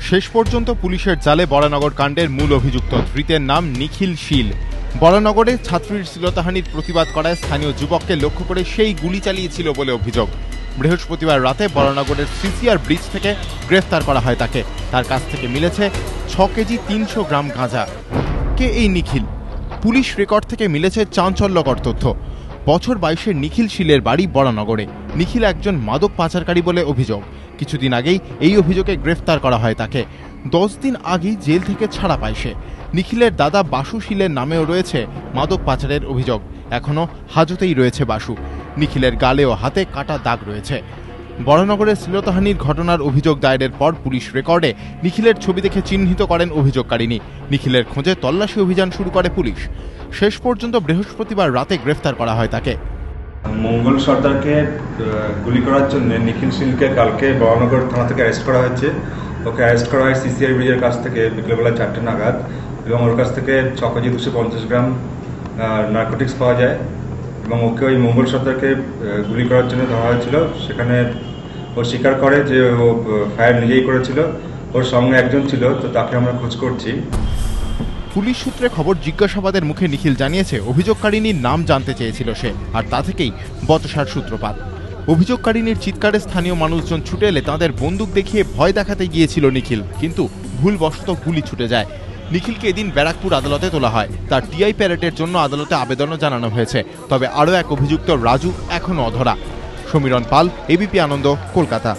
শেষ পর্যন্ত পুলিশের জালে বরানগর কাণ্ডের মূল অভিযুক্ত ধৃতের নাম নিখিল শীল। বরানগরে ছাত্রীর শ্লীলতাহানির প্রতিবাদ করায় স্থানীয় যুবককে লক্ষ্য করে সেই গুলি চালিয়েছিল বলে অভিযোগ। বৃহস্পতিবার রাতে বরানগরের সিসিআর ব্রিজ থেকে গ্রেফতার করা হয় তাকে। তার কাছ থেকে মিলেছে 6 কেজি 300 গ্রাম গাঁজা। কে এই নিখিল? পুলিশ রেকর্ড থেকে মিলেছে চাঞ্চল্যকর তথ্য। বছর 22-এর নিখিল শীলের বাড়ি বরানগরে। নিখিল একজন মাদক পাচারকারী বলে অভিযোগ। কিছুদিন আগেই এই অভিযোগে গ্রেফতার করা হয় তাকে। 10 দিন আগেই জেল থেকে ছাড়া পায় সে। নিখিলের দাদা বাসু শীলের নামেও রয়েছে মাদক পাচারের অভিযোগ। এখনও হাজতেই রয়েছে বাসু। নিখিলের গালে ও হাতে কাটা দাগ রয়েছে। বরানগরের শ্লীলতাহানির ঘটনার অভিযোগ দায়েরের পর পুলিশ রেকর্ডে নিখিলের ছবি দেখে চিহ্নিত করেন অভিযোগকারিনী। নিখিলের খোঁজে তল্লাশি অভিযান শুরু করে পুলিশ। শেষ পর্যন্ত বৃহস্পতিবার রাতে গ্রেফতার করা হয় তাকে। মঙ্গল সর্দারকে গুলি করার জন্য নিখিল শীলকে কালকে বরানগর থানা থেকে অ্যারেস্ট করা হয়েছে। ওকে অ্যারেস্ট করা হয় সিসিআর ব্রিজের কাছ থেকে বিকেলবেলা 4টে নাগাদ, এবং ওর কাছ থেকে 6 কেজি 250 গ্রাম নার্কোটিক্স পাওয়া যায়। এবং ওকে ওই মঙ্গল সর্দারকে গুলি করার জন্য ধরা হয়েছিল। সেখানে ও স্বীকার করে যে ও ফায়ার নিজেই করেছিল। ওর সঙ্গে একজন ছিল, তো তাকে আমরা খোঁজ করছি। পুলিশ সূত্রে খবর, জিজ্ঞাসাবাদের মুখে নিখিল জানিয়েছে অভিযোগকারিনীর নাম জানতে চেয়েছিল সে, আর তা থেকেই বচসার সূত্রপাত। অভিযোগকারিনীর চিৎকারে স্থানীয় মানুষজন ছুটে এলে তাদের বন্দুক দেখিয়ে ভয় দেখাতে গিয়েছিল নিখিল, কিন্তু ভুলবশত গুলি ছুটে যায়। নিখিলকে এদিন ব্যারাকপুর আদালতে তোলা হয়। তার টিআই প্যারেডের জন্য আদালতে আবেদনও জানানো হয়েছে। তবে আরও এক অভিযুক্ত রাজু এখনও অধরা। সমীরণ পাল, এবিপি আনন্দ, কলকাতা।